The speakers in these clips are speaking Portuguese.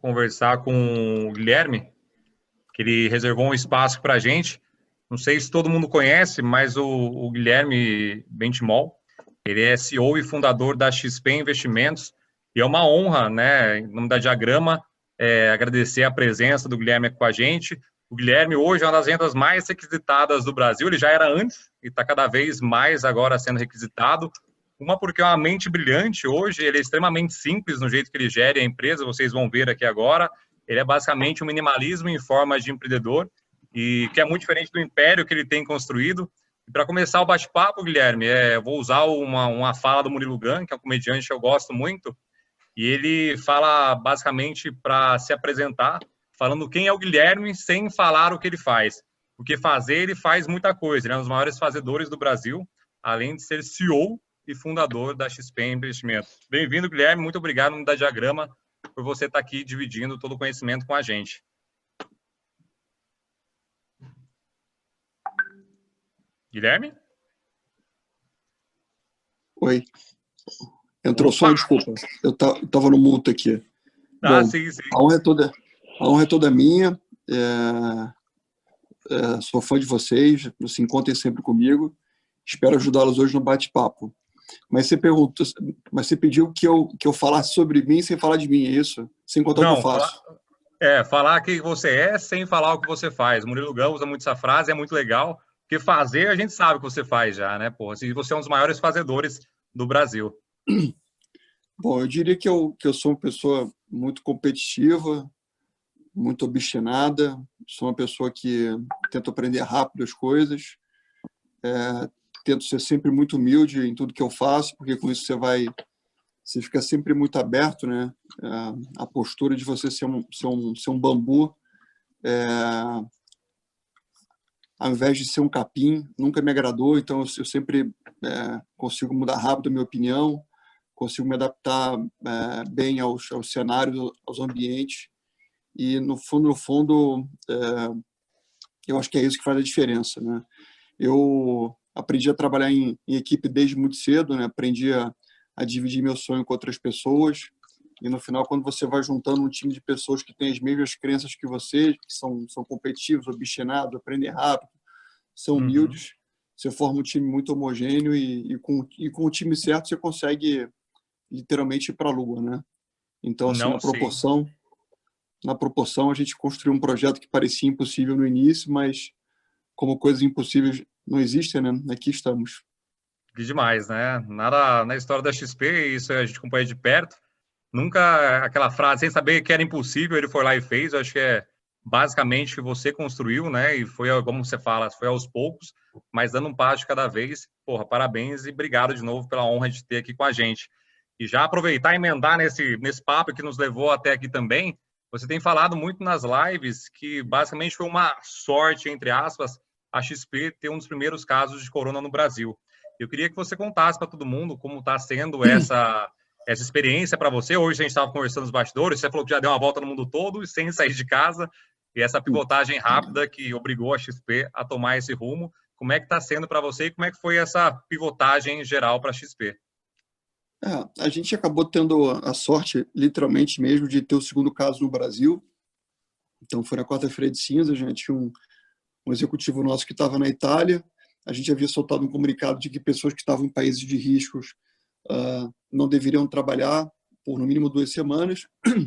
conversar com o Guilherme, que ele reservou um espaço para a gente. Não sei se todo mundo conhece, mas o Guilherme Bentimol, ele é CEO e fundador da XP Investimentos, e é uma honra, né, em nome da Diagrama, agradecer a presença do Guilherme aqui com a gente. O Guilherme hoje é uma das vendas mais requisitadas do Brasil, ele já era antes e está cada vez mais agora sendo requisitado. Uma porque é uma mente brilhante hoje, ele é extremamente simples no jeito que ele gere a empresa, vocês vão ver aqui agora. Ele é basicamente um minimalismo em forma de empreendedor, e que é muito diferente do império que ele tem construído. E para começar o bate-papo, Guilherme, eu vou usar uma fala do Murilo Gun, que é um comediante que eu gosto muito, e ele fala basicamente para se apresentar, falando quem é o Guilherme sem falar o que ele faz. Porque fazer, ele faz muita coisa, ele é um dos maiores fazedores do Brasil, além de ser CEO e fundador da XP Investimentos. Bem-vindo, Guilherme, muito obrigado, no nome da Diagrama, por você estar aqui dividindo todo o conhecimento com a gente. Guilherme? Oi. Entrou som, desculpa. Eu estava no muto aqui. Bom, Sim. A honra é toda minha. Sou fã de vocês, se encontrem sempre comigo. Espero ajudá-los hoje no bate-papo. Mas você pediu que eu falasse sobre mim sem falar de mim, é isso? Sem contar o que eu faço. Falar quem você é sem falar o que você faz. Murilo Gun usa muito essa frase, é muito legal, porque fazer a gente sabe o que você faz já, né? Porra, se você é um dos maiores fazedores do Brasil. Bom, eu diria que eu sou uma pessoa muito competitiva, muito obstinada, sou uma pessoa que tenta aprender rápido as coisas, tento ser sempre muito humilde em tudo que eu faço, porque com isso você fica sempre muito aberto, né? A postura de você ser um bambu, ao invés de ser um capim, nunca me agradou, então eu sempre consigo mudar rápido a minha opinião, consigo me adaptar bem aos cenários, aos ambientes, e no fundo, eu acho que é isso que faz a diferença, né? Eu aprendi a trabalhar em equipe desde muito cedo, né? Aprendi a dividir meu sonho com outras pessoas, e no final, quando você vai juntando um time de pessoas que têm as mesmas crenças que você, que são competitivos, obstinados, aprendem rápido, são humildes, você forma um time muito homogêneo, e com o time certo você consegue literalmente ir para a lua, né? Então, assim, na proporção, a gente construiu um projeto que parecia impossível no início, mas como coisas impossíveis não existem, né? Aqui estamos. Que demais, né? Nada na história da XP, isso a gente acompanha de perto. Nunca aquela frase, sem saber que era impossível, ele foi lá e fez. Eu acho que é basicamente que você construiu, né? E foi, como você fala, foi aos poucos, mas dando um passo de cada vez. Porra, parabéns e obrigado de novo pela honra de ter aqui com a gente. E já aproveitar e emendar nesse papo que nos levou até aqui também, você tem falado muito nas lives que basicamente foi uma sorte, entre aspas, a XP ter um dos primeiros casos de corona no Brasil. Eu queria que você contasse para todo mundo como está sendo essa experiência para você. Hoje a gente estava conversando nos bastidores, você falou que já deu uma volta no mundo todo sem sair de casa, e essa pivotagem rápida que obrigou a XP a tomar esse rumo. Como é que está sendo para você e como é que foi essa pivotagem geral para a XP? A gente acabou tendo a sorte, literalmente mesmo, de ter o segundo caso no Brasil. Então, foi na quarta-feira de cinza, a gente tinha um executivo nosso que estava na Itália. A gente havia soltado um comunicado de que pessoas que estavam em países de riscos não deveriam trabalhar por no mínimo 2 semanas.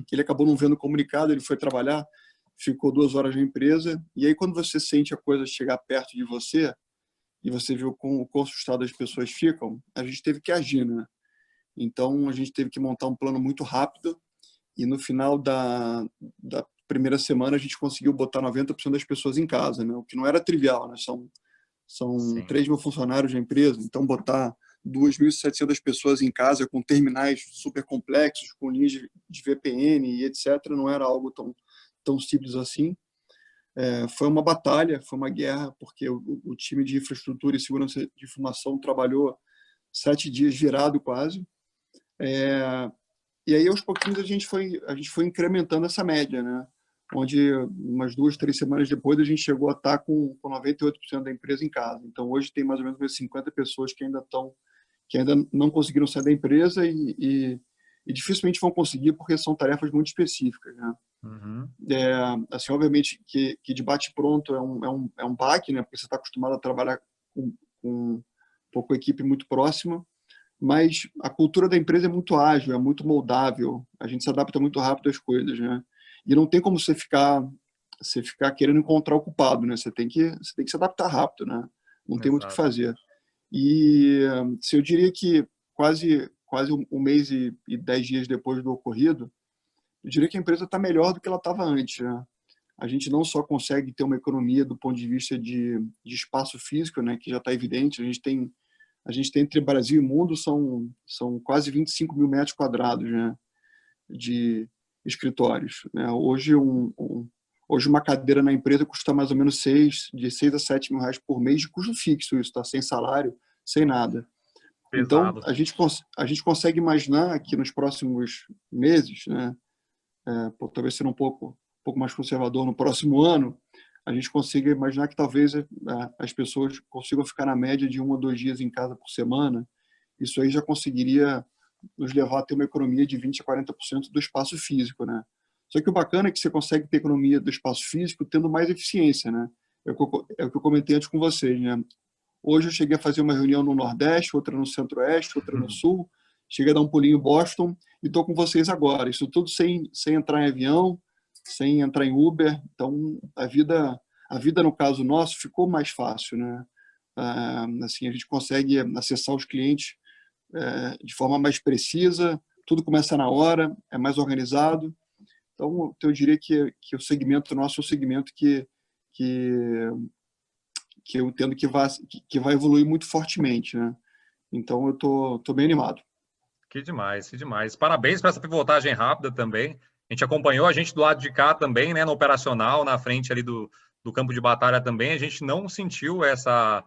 Ele acabou não vendo o comunicado, ele foi trabalhar, ficou 2 horas na empresa, e aí quando você sente a coisa chegar perto de você, e você viu o quão assustadas as pessoas ficam, a gente teve que agir, né? Então, a gente teve que montar um plano muito rápido, e no final da primeira semana a gente conseguiu botar 90% das pessoas em casa, né? O que não era trivial, né? São 3 mil funcionários da empresa, então botar 2.700 pessoas em casa com terminais super complexos, com linhas de VPN e etc., não era algo tão simples assim. Foi uma batalha, foi uma guerra, porque o time de infraestrutura e segurança de informação trabalhou 7 dias virado quase. E aí, aos pouquinhos, a gente foi incrementando essa média, né? Onde umas 2, 3 semanas depois a gente chegou a estar com 98% da empresa em casa. Então, hoje tem mais ou menos umas 50 pessoas que ainda não conseguiram sair da empresa, e e dificilmente vão conseguir porque são tarefas muito específicas, né? Uhum. Assim, obviamente que de bate-pronto é um baque, né? Porque você está acostumado a trabalhar com com a equipe muito próxima, mas a cultura da empresa é muito ágil, é muito moldável, a gente se adapta muito rápido às coisas, né? E não tem como você ficar querendo encontrar o culpado, né? Você tem que se adaptar rápido, né? Não tem muito o que Exato. fazer. E se eu diria que quase um mês e 10 dias depois do ocorrido, eu diria que a empresa está melhor do que ela estava antes, né? A gente não só consegue ter uma economia do ponto de vista de espaço físico, né, que já está evidente, a gente tem entre Brasil e mundo são quase 25 mil metros quadrados, né, de escritórios, né? Hoje uma cadeira na empresa custa mais ou menos de 6 a 7 mil reais por mês de custo fixo, isso, tá? Sem salário, sem nada. Então, Pesado. a gente consegue imaginar que nos próximos meses, né, talvez sendo um pouco mais conservador, no próximo ano, a gente consiga imaginar que talvez as pessoas consigam ficar na média de 1 ou 2 dias em casa por semana. Isso aí já conseguiria nos levar a ter uma economia de 20 a 40% do espaço físico, né? Só que o bacana é que você consegue ter economia do espaço físico tendo mais eficiência, né? É o que eu comentei antes com vocês, né? Hoje eu cheguei a fazer uma reunião no Nordeste, outra no Centro-Oeste, outra no Sul. Cheguei a dar um pulinho em Boston e estou com vocês agora. Isso tudo sem entrar em avião, sem entrar em Uber. Então, a vida no caso nosso, ficou mais fácil, né? Assim, a gente consegue acessar os clientes de forma mais precisa, tudo começa na hora, é mais organizado. Então, eu diria que o segmento nosso é um segmento que, que eu entendo que vai evoluir muito fortemente, né? Então, eu tô bem animado. Que demais, que demais. Parabéns por essa pivotagem rápida também. A gente acompanhou a gente do lado de cá também, né, no operacional, na frente ali do campo de batalha também. A gente não sentiu essa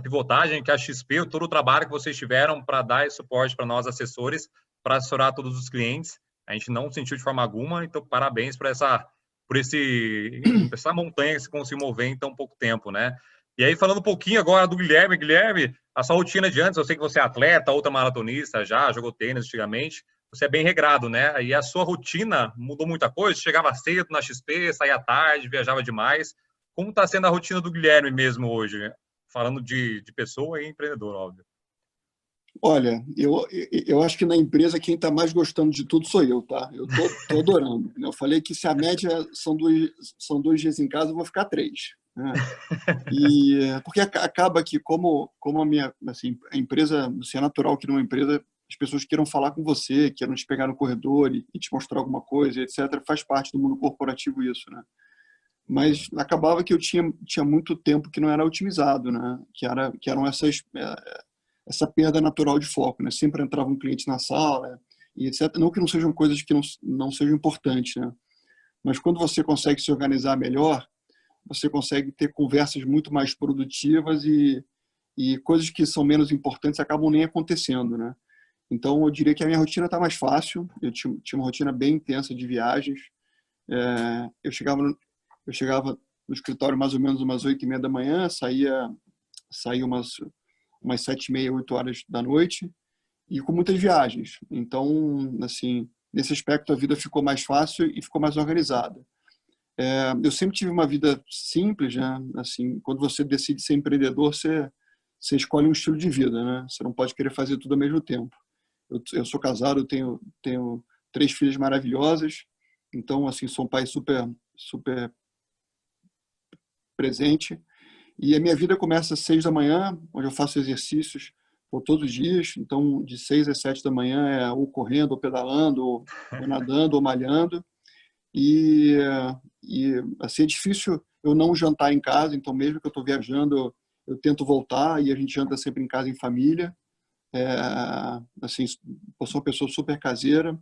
pivotagem que a XP, todo o trabalho que vocês tiveram para dar esse suporte para nós, assessores, para assessorar todos os clientes. A gente não sentiu de forma alguma. Então, parabéns essa montanha que se conseguiu mover em tão pouco tempo, né? E aí, falando um pouquinho agora do Guilherme. Guilherme, a sua rotina de antes, eu sei que você é atleta, outra maratonista, já jogou tênis antigamente, você é bem regrado, né? E a sua rotina mudou muita coisa? Chegava cedo na XP, saía tarde, viajava demais. Como está sendo a rotina do Guilherme mesmo hoje, né? Falando de pessoa e empreendedor, óbvio. Olha, eu acho que na empresa quem está mais gostando de tudo sou eu, tá? Eu tô adorando. Eu falei que se a média são 2 dias em casa, eu vou ficar 3, né? E porque acaba que como a minha assim, a empresa, assim, é natural que numa empresa as pessoas queiram falar com você, queiram te pegar no corredor e te mostrar alguma coisa, etc. Faz parte do mundo corporativo isso, né? Mas acabava que eu tinha muito tempo que não era otimizado, né? Que eram essa perda natural de foco, né? Sempre entrava um cliente na sala e etc. Não que não sejam coisas que não sejam importantes, né? Mas quando você consegue se organizar melhor, você consegue ter conversas muito mais produtivas e coisas que são menos importantes acabam nem acontecendo, né? Então, eu diria que a minha rotina está mais fácil. Eu tinha uma rotina bem intensa de viagens. Eu chegava no escritório mais ou menos umas 8h30 da manhã, saía umas 7h30, 8 horas da noite, e com muitas viagens. Então, assim, nesse aspecto, a vida ficou mais fácil e ficou mais organizada. Eu sempre tive uma vida simples, né? Assim, quando você decide ser empreendedor, você escolhe um estilo de vida, né? Você não pode querer fazer tudo ao mesmo tempo. Eu sou casado, eu tenho 3 filhas maravilhosas, então, assim, sou um pai super presente. E a minha vida começa às 6 da manhã, onde eu faço exercícios por todos os dias. Então, de 6 às 7 da manhã é ou correndo, ou pedalando, ou nadando, ou malhando. E, assim, é difícil eu não jantar em casa. Então, mesmo que eu estou viajando, eu tento voltar e a gente janta sempre em casa, em família. Assim, eu sou uma pessoa super caseira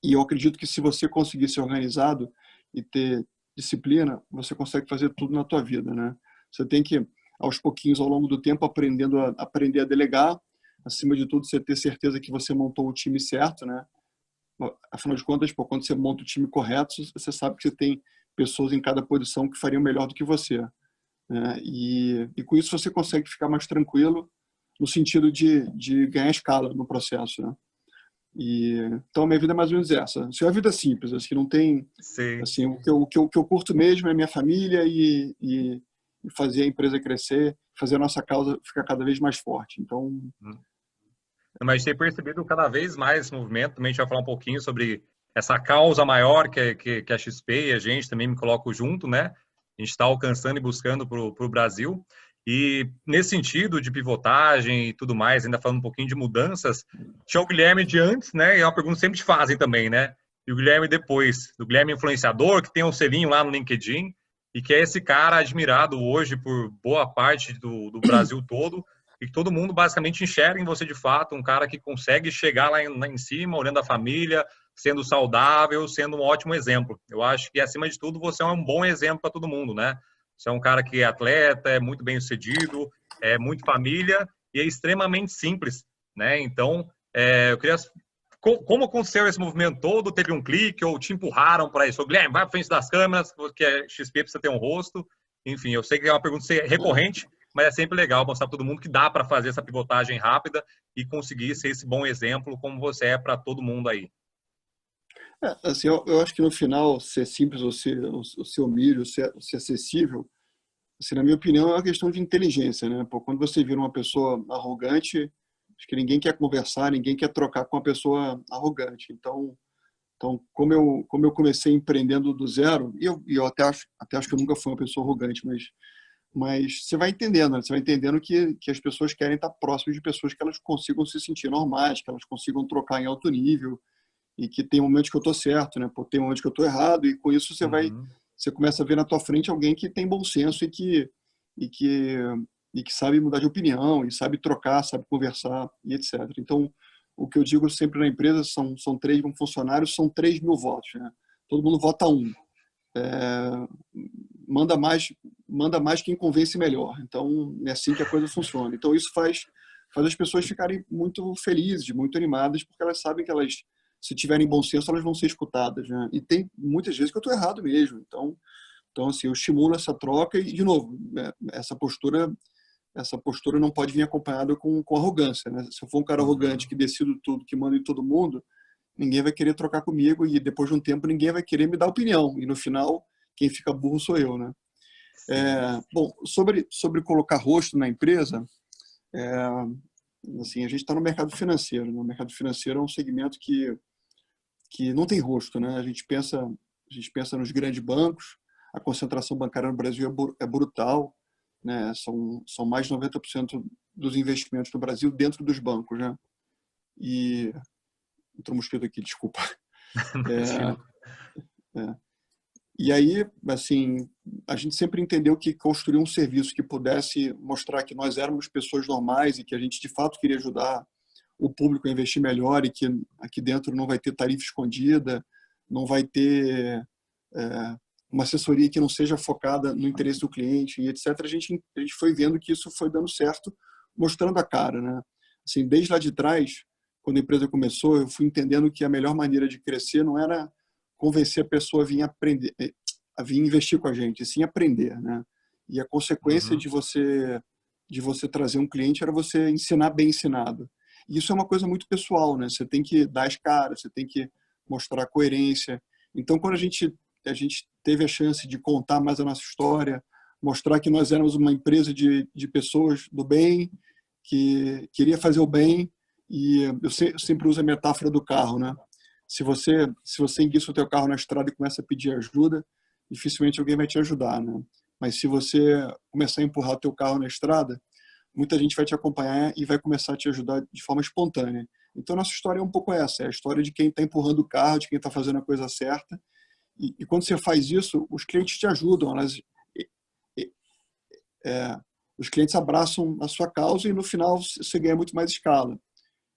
e eu acredito que se você conseguir ser organizado e ter disciplina, você consegue fazer tudo na tua vida, né? Você tem que, aos pouquinhos, ao longo do tempo, aprender a delegar. Acima de tudo, você ter certeza que você montou o time certo, né? Afinal de contas, quando você monta o time correto, você sabe que você tem pessoas em cada posição que fariam melhor do que você, né? E com isso você consegue ficar mais tranquilo no sentido de ganhar escala no processo, né? Então, a minha vida é mais ou menos essa. Assim, é uma vida simples, assim, não tem... Sim. Assim, o que eu curto mesmo é minha família e fazer a empresa crescer, fazer a nossa causa ficar cada vez mais forte. Então, Mas tem percebido cada vez mais esse movimento. Também a gente vai falar um pouquinho sobre essa causa maior que a XP, e a gente também me coloco junto, né? A gente está alcançando e buscando para o Brasil. E nesse sentido de pivotagem e tudo mais, ainda falando um pouquinho de mudanças, tinha o Guilherme de antes, né? E é uma pergunta que sempre te fazem também, né? E o Guilherme depois, do Guilherme influenciador, que tem um selinho lá no LinkedIn, e que é esse cara admirado hoje por boa parte do Brasil todo, e que todo mundo basicamente enxerga em você de fato um cara que consegue chegar lá em cima, olhando a família, sendo saudável, sendo um ótimo exemplo. Eu acho que, acima de tudo, você é um bom exemplo para todo mundo, né? Você é um cara que é atleta, é muito bem sucedido, é muito família e é extremamente simples, né? Então, eu queria... Como aconteceu esse movimento todo? Teve um clique ou te empurraram para isso? Guilherme, vai para frente das câmeras, porque a XP precisa ter um rosto. Enfim, eu sei que é uma pergunta recorrente, mas é sempre legal mostrar para todo mundo que dá para fazer essa pivotagem rápida e conseguir ser esse bom exemplo como você é para todo mundo aí. assim, eu acho que no final, ser simples ou ser humilde, ou ser acessível, assim, na minha opinião, é uma questão de inteligência, né? Pô, quando você vira uma pessoa arrogante, acho que ninguém quer conversar, ninguém quer trocar com uma pessoa arrogante. Então como eu comecei empreendendo do zero, e eu até acho que eu nunca fui uma pessoa arrogante, mas você vai entendendo, né? Você vai entendendo que as pessoas querem estar próximas de pessoas que elas consigam se sentir normais, que elas consigam trocar em alto nível, e que tem momentos que eu estou certo, né? Pô, tem momentos que eu estou errado, e com isso Uhum. você começa a ver na tua frente alguém que tem bom senso e que, e que sabe mudar de opinião, e sabe trocar, sabe conversar, e etc. Então, o que eu digo sempre na empresa são 3 funcionários, são 3.000 votos, né? Todo mundo vota um. É, manda mais, manda mais quem convence melhor. Então, é assim que a coisa funciona. Então, isso faz as pessoas ficarem muito felizes, muito animadas, porque elas sabem que elas, se tiverem bom senso, elas vão ser escutadas, né? E tem muitas vezes que eu estou errado mesmo. Então, assim, eu estimulo essa troca e, de novo, né, essa postura não pode vir acompanhada com arrogância, né? Se eu for um cara arrogante Uhum. que decido tudo, que manda em todo mundo, ninguém vai querer trocar comigo e depois de um tempo ninguém vai querer me dar opinião. E no final, quem fica burro sou eu, né? Sim. Bom, sobre colocar rosto na empresa, assim, a gente está no mercado financeiro. No mercado financeiro é um segmento que não tem rosto, né? A gente pensa nos grandes bancos, a concentração bancária no Brasil é brutal, né? São mais de 90% dos investimentos no Brasil dentro dos bancos, né? E entrou um mosquito aqui, desculpa. Imagina. É. E aí, assim, a gente sempre entendeu que construir um serviço que pudesse mostrar que nós éramos pessoas normais e que a gente de fato queria ajudar o público a investir melhor e que aqui dentro não vai ter tarifa escondida, não vai ter uma assessoria que não seja focada no interesse do cliente e etc. A gente foi vendo que isso foi dando certo, mostrando a cara, né? Assim, desde lá de trás, quando a empresa começou, eu fui entendendo que a melhor maneira de crescer não era convencer a pessoa a vir aprender, a vir investir com a gente, e sim aprender, né? E a consequência Uhum. de você trazer um cliente era você ensinar bem ensinado. E isso é uma coisa muito pessoal, né? Você tem que dar as caras, você tem que mostrar coerência. Então, quando a gente teve a chance de contar mais a nossa história, mostrar que nós éramos uma empresa de pessoas do bem, que queria fazer o bem, e eu sempre uso a metáfora do carro, né? Se você enguiça o teu carro na estrada e começa a pedir ajuda, dificilmente alguém vai te ajudar, né? Mas se você começar a empurrar o teu carro na estrada, muita gente vai te acompanhar e vai começar a te ajudar de forma espontânea. Então, nossa história é um pouco essa, é a história de quem está empurrando o carro, de quem está fazendo a coisa certa. E quando você faz isso, os clientes te ajudam, é, os clientes abraçam a sua causa e no final você ganha muito mais escala.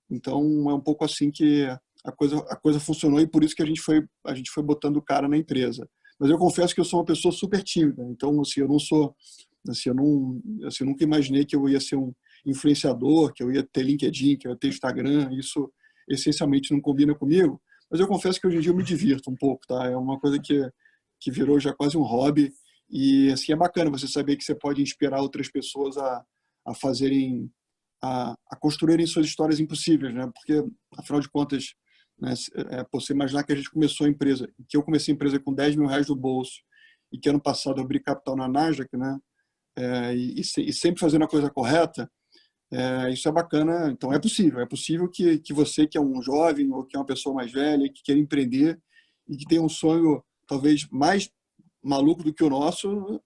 Então, é um pouco assim que a coisa funcionou e por isso que a gente foi botando o cara na empresa. Mas eu confesso que eu sou uma pessoa super tímida. Então, assim, eu não sou, assim, eu não, assim, eu nunca imaginei que eu ia ser um influenciador, que eu ia ter LinkedIn, que eu ia ter Instagram. Isso essencialmente não combina comigo. Mas eu confesso que hoje em dia eu me divirto um pouco, tá? É uma coisa que virou já quase um hobby. E assim é bacana você saber que você pode inspirar outras pessoas a fazerem a construírem suas histórias impossíveis, né? Porque, afinal de contas, né? Você imaginar que a gente começou a empresa, que eu comecei a empresa com R$ 10.000 no bolso e que ano passado eu abri capital na Nasdaq, né? E sempre fazendo a coisa correta, isso é bacana. Então é possível que você que é um jovem ou que é uma pessoa mais velha, que quer empreender e que tem um sonho talvez mais maluco do que o nosso,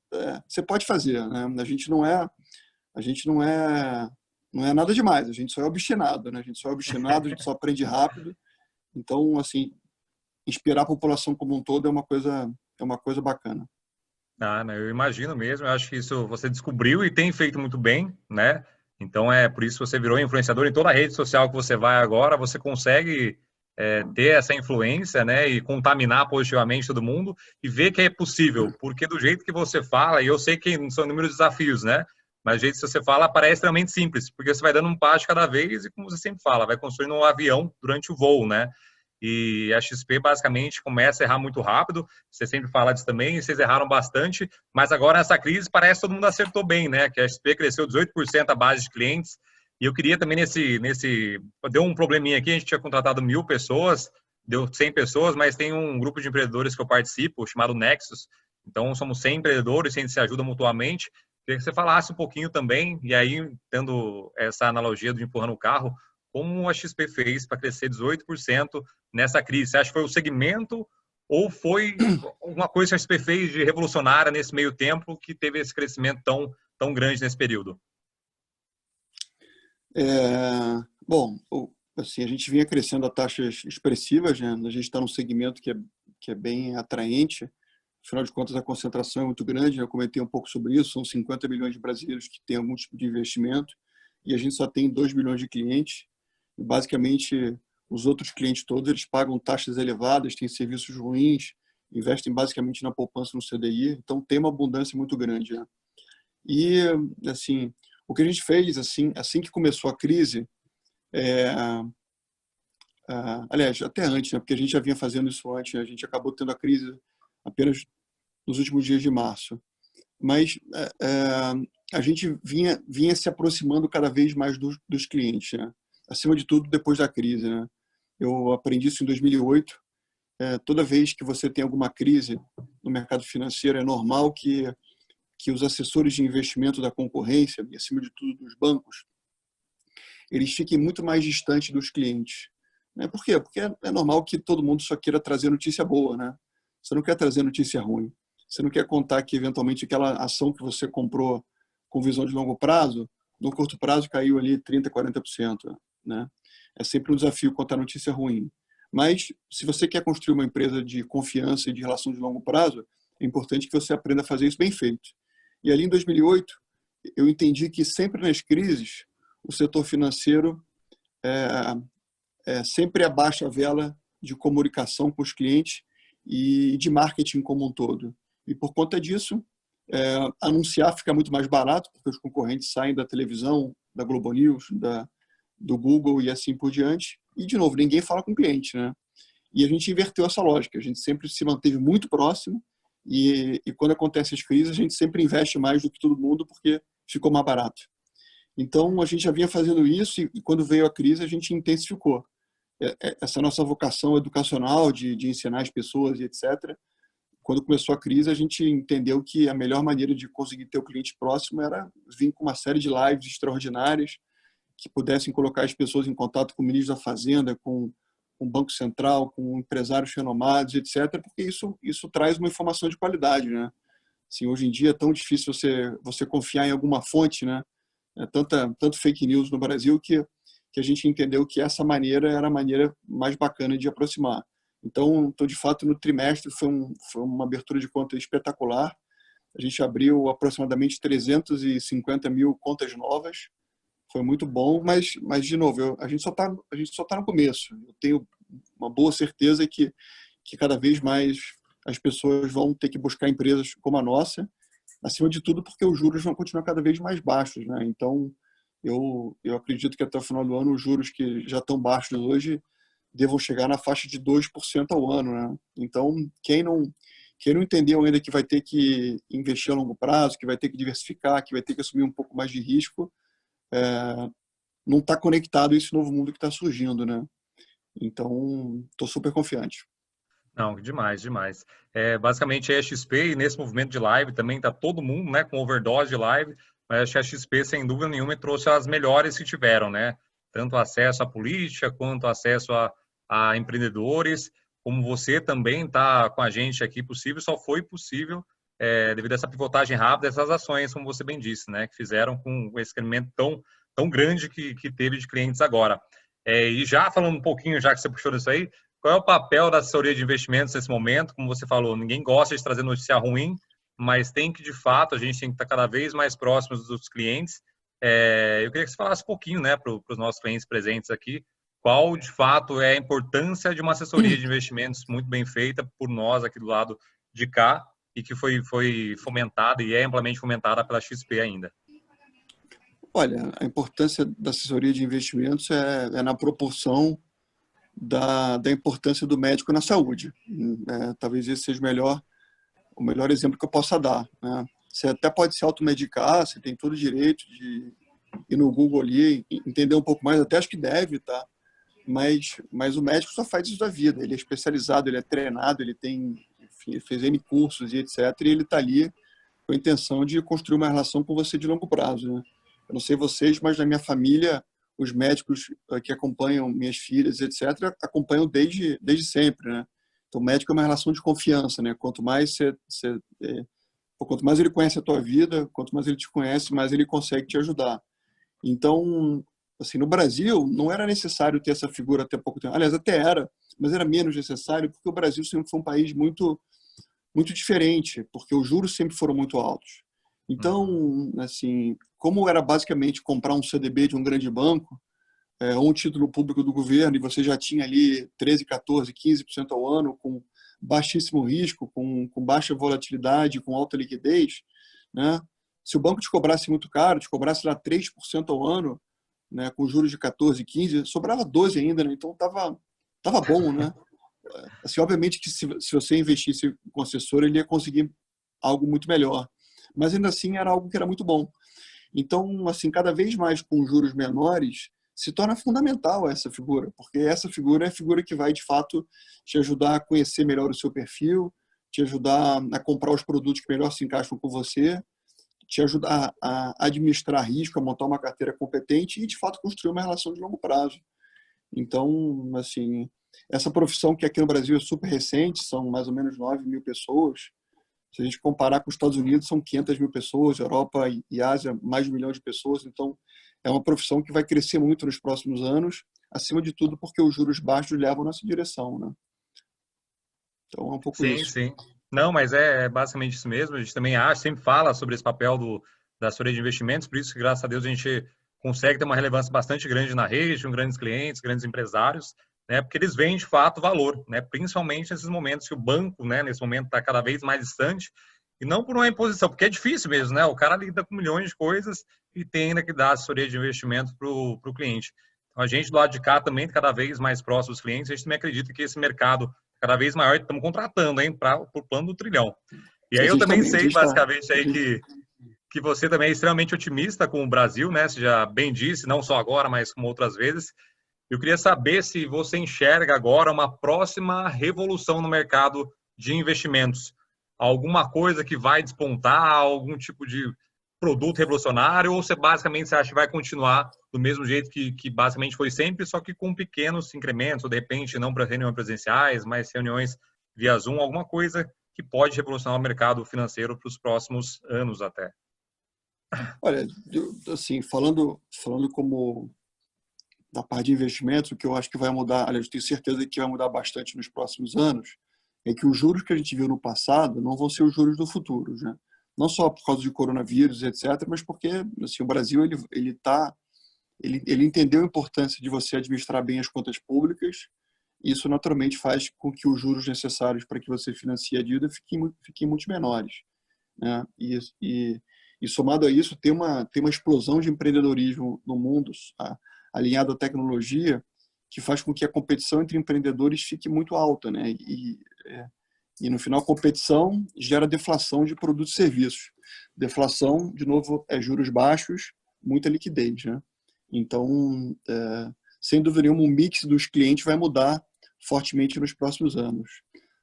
você pode fazer, né? A gente não é nada demais, a gente só é obstinado, né? A gente só é obstinado, a gente só aprende rápido. Então, assim, inspirar a população como um todo é uma coisa bacana. Ah, né, eu imagino mesmo, eu acho que isso você descobriu e tem feito muito bem, né? Então é por isso que você virou influenciador em toda a rede social que você vai agora, você consegue ter essa influência, né? E contaminar positivamente todo mundo e ver que é possível, porque do jeito que você fala, e eu sei que são inúmeros desafios, né? Mas do jeito que você fala parece extremamente simples, porque você vai dando um passo de cada vez e como você sempre fala, vai construindo um avião durante o voo, né? E a XP basicamente começa a errar muito rápido. Você sempre fala disso também, vocês erraram bastante, mas agora nessa crise parece que todo mundo acertou bem, né? Que a XP cresceu 18% a base de clientes. E eu queria também deu um probleminha aqui, a gente tinha contratado 1.000 pessoas, deu 100 pessoas, mas tem um grupo de empreendedores que eu participo, chamado Nexus. Então somos 100 empreendedores, a gente se ajuda mutuamente. Queria que você falasse um pouquinho também, e aí, tendo essa analogia do empurrando o carro, como a XP fez para crescer 18% nessa crise? Você acha que foi o segmento ou foi alguma coisa que a XP fez de revolucionária nesse meio tempo que teve esse crescimento tão grande nesse período? Bom, assim, a gente vinha crescendo a taxas expressivas, né? A gente está num segmento que é bem atraente. Afinal de contas, a concentração é muito grande, né? Eu comentei um pouco sobre isso. São 50 milhões de brasileiros que têm algum tipo de investimento e a gente só tem 2 milhões de clientes. E, basicamente, os outros clientes todos eles pagam taxas elevadas, têm serviços ruins, investem basicamente na poupança no CDI. Então, tem uma abundância muito grande, né? E, assim, o que a gente fez, assim que começou a crise, é, aliás, até antes, né? Porque a gente já vinha fazendo isso antes, né? A gente acabou tendo a crise apenas nos últimos dias de março. Mas a gente vinha se aproximando cada vez mais dos clientes, né? Acima de tudo, depois da crise, né? Eu aprendi isso em 2008. Toda vez que você tem alguma crise no mercado financeiro, é normal que os assessores de investimento da concorrência, e acima de tudo dos bancos, eles fiquem muito mais distantes dos clientes. Né? Por quê? Porque é normal que todo mundo só queira trazer notícia boa, né? Você não quer trazer notícia ruim. Você não quer contar que, eventualmente, aquela ação que você comprou com visão de longo prazo, no curto prazo caiu ali 30%, 40%. Né? É sempre um desafio contar notícia ruim. Mas, se você quer construir uma empresa de confiança e de relação de longo prazo, é importante que você aprenda a fazer isso bem feito. E ali em 2008, eu entendi que sempre nas crises, o setor financeiro sempre abaixa a vela de comunicação com os clientes e de marketing como um todo. E por conta disso, anunciar fica muito mais barato, porque os concorrentes saem da televisão, da Globo News, do Google e assim por diante. E, de novo, ninguém fala com o cliente, né? E a gente inverteu essa lógica. A gente sempre se manteve muito próximo e quando acontecem as crises, a gente sempre investe mais do que todo mundo porque ficou mais barato. Então, a gente já vinha fazendo isso e quando veio a crise, a gente intensificou. Essa nossa vocação educacional de ensinar as pessoas e etc. Quando começou a crise, a gente entendeu que a melhor maneira de conseguir ter o cliente próximo era vir com uma série de lives extraordinárias que pudessem colocar as pessoas em contato com o ministro da Fazenda, com o Banco Central, com empresários renomados, etc., porque isso traz uma informação de qualidade, né? Assim, hoje em dia é tão difícil você confiar em alguma fonte, né? Tanto fake news no Brasil que a gente entendeu que essa maneira era a maneira mais bacana de aproximar. Então de fato, no trimestre foi uma abertura de conta espetacular. A gente abriu aproximadamente 350 mil contas novas. Foi muito bom, mas de novo, a gente só tá no começo. Eu tenho uma boa certeza que cada vez mais as pessoas vão ter que buscar empresas como a nossa, acima de tudo porque os juros vão continuar cada vez mais baixos, né? Então, eu acredito que até o final do ano os juros que já estão baixos hoje devam chegar na faixa de 2% ao ano, né? Então, quem não entendeu ainda que vai ter que investir a longo prazo, que vai ter que diversificar, que vai ter que assumir um pouco mais de risco, não está conectado a esse novo mundo que está surgindo, né? Então, estou super confiante. Não, demais, demais. Basicamente é a XP e nesse movimento de live também está todo mundo, né, com overdose de live, mas acho que a XP, sem dúvida nenhuma, trouxe as melhores que tiveram, né? Tanto acesso à política, quanto acesso a empreendedores, como você também está com a gente aqui possível, só foi possível devido a essa pivotagem rápida, essas ações, como você bem disse, né, que fizeram com esse crescimento tão grande que teve de clientes agora. E já falando um pouquinho, já que você puxou nisso aí, qual é o papel da assessoria de investimentos nesse momento? Como você falou, ninguém gosta de trazer notícia ruim, mas tem que, de fato, a gente tem que estar cada vez mais próximos dos clientes. Eu queria que você falasse um pouquinho, né, para os nossos clientes presentes aqui, qual, de fato, é a importância de uma assessoria de investimentos muito bem feita por nós aqui do lado de cá e que foi fomentada e é amplamente fomentada pela XP ainda. Olha, a importância da assessoria de investimentos é na proporção da importância do médico na saúde. Talvez esse seja o melhor exemplo que eu possa dar, né? Você até pode se automedicar, você tem todo o direito de ir no Google ali, entender um pouco mais, até acho que deve, tá? Mas o médico só faz isso da vida, ele é especializado, ele é treinado, ele tem, enfim, ele fez N cursos e etc, e ele está ali com a intenção de construir uma relação com você de longo prazo, né? Eu não sei vocês, mas na minha família, os médicos que acompanham minhas filhas, etc., acompanham desde sempre, né? Então, o médico é uma relação de confiança, né? Quanto mais ele conhece a tua vida, quanto mais ele te conhece, mais ele consegue te ajudar. Então, assim, no Brasil, não era necessário ter essa figura até pouco tempo. Aliás, até era, mas era menos necessário, porque o Brasil sempre foi um país muito diferente, porque os juros sempre foram muito altos. Então, assim, como era basicamente comprar um CDB de um grande banco, ou um título público do governo, e você já tinha ali 13, 14, 15% ao ano, com baixíssimo risco, com baixa volatilidade, com alta liquidez, né? Se o banco te cobrasse muito caro, te cobrasse lá 3% ao ano, né, com juros de 14, 15, sobrava 12 ainda, né? Então tava bom, né? Assim, obviamente que se você investisse com assessor, ele ia conseguir algo muito melhor. Mas ainda assim era algo que era muito bom. Então, assim, cada vez mais com juros menores, se torna fundamental essa figura, porque essa figura é a figura que vai, de fato, te ajudar a conhecer melhor o seu perfil, te ajudar a comprar os produtos que melhor se encaixam com você, te ajudar a administrar risco, a montar uma carteira competente e, de fato, construir uma relação de longo prazo. Então, assim, essa profissão que aqui no Brasil é super recente, são mais ou menos 9 mil pessoas. Se a gente comparar com os Estados Unidos, são 500 mil pessoas, Europa e Ásia, mais de 1 milhão de pessoas. Então, é uma profissão que vai crescer muito nos próximos anos, acima de tudo porque os juros baixos levam nessa direção, né? Então, é um pouco Sim, isso. sim. Não, mas é basicamente isso mesmo. A gente também acha, sempre fala sobre esse papel da assessoria de investimentos, por isso que, graças a Deus, a gente consegue ter uma relevância bastante grande na rede, com grandes clientes, grandes empresários, né? Porque eles veem, de fato, valor, né? Principalmente nesses momentos que o banco, né, nesse momento, está cada vez mais distante, e não por uma imposição, porque é difícil mesmo, né? O cara lida com milhões de coisas e tem ainda que dar assessoria de investimento para o cliente. Então, a gente, do lado de cá, também, cada vez mais próximo dos clientes, a gente também acredita que esse mercado cada vez maior, estamos contratando, hein, para o plano do trilhão. E A aí eu gente também também, a sei, gente está. basicamente, aí que você também é extremamente otimista com o Brasil, né? Você já bem disse, não só agora, mas como outras vezes. Eu queria saber se você enxerga agora uma próxima revolução no mercado de investimentos. Alguma coisa que vai despontar, algum tipo de produto revolucionário, ou você basicamente você acha que vai continuar do mesmo jeito que basicamente foi sempre, só que com pequenos incrementos, ou de repente não para reuniões presenciais, mas reuniões via Zoom, alguma coisa que pode revolucionar o mercado financeiro para os próximos anos até. Olha, assim, falando como da parte de investimentos, o que eu acho que vai mudar, aliás, eu tenho certeza que vai mudar bastante nos próximos anos, é que os juros que a gente viu no passado não vão ser os juros do futuro, né? Não só por causa de coronavírus, etc., mas porque assim, o Brasil ele entendeu a importância de você administrar bem as contas públicas. E isso naturalmente faz com que os juros necessários para que você financie a dívida fiquem muito menores, né? E somado a isso, tem uma explosão de empreendedorismo no mundo, alinhado à tecnologia, que faz com que a competição entre empreendedores fique muito alta, né? E no final, a competição gera deflação de produtos e serviços. Deflação, de novo, é juros baixos, muita liquidez, né? Então, sem dúvida nenhuma, o mix dos clientes vai mudar fortemente nos próximos anos.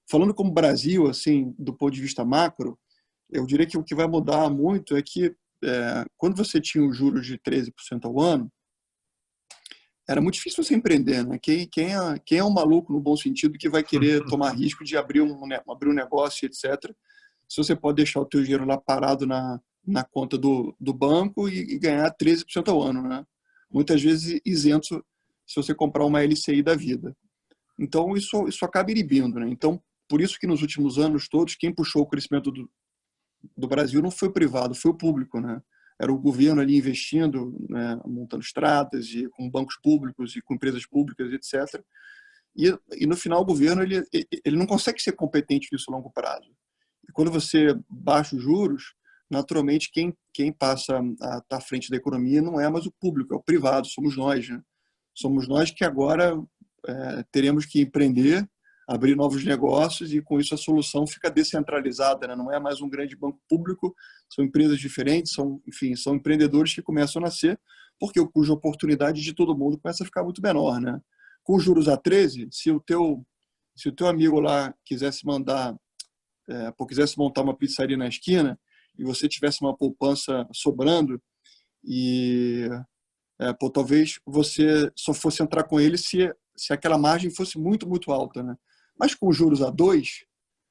Falando como Brasil, assim, do ponto de vista macro, eu diria que o que vai mudar muito é que quando você tinha os juros de 13% ao ano, era muito difícil você empreender, né? Quem é um maluco, no bom sentido, que vai querer tomar risco de abrir um negócio, etc., se você pode deixar o teu dinheiro lá parado na conta do banco e ganhar 13% ao ano, né? Muitas vezes isento se você comprar uma LCI da vida. Então, isso acaba inibindo, né? Então, por isso que nos últimos anos todos, quem puxou o crescimento do Brasil não foi o privado, foi o público, né? Era o governo ali investindo, né, montando estradas, e com bancos públicos e com empresas públicas, etc. E no final, o governo ele não consegue ser competente nisso a longo prazo. E quando você baixa os juros, naturalmente, quem passa a estar à frente da economia não é mais o público, é o privado, somos nós, né? Somos nós que agora teremos que empreender, abrir novos negócios, e com isso a solução fica descentralizada, né? Não é mais um grande banco público, são empresas diferentes, são empreendedores que começam a nascer, porque cuja oportunidade de todo mundo começa a ficar muito menor, né? Com juros a 13, se o teu amigo lá quisesse quisesse montar uma pizzaria na esquina e você tivesse uma poupança sobrando, e talvez você só fosse entrar com ele se aquela margem fosse muito, muito alta, né? Mas com juros a 2,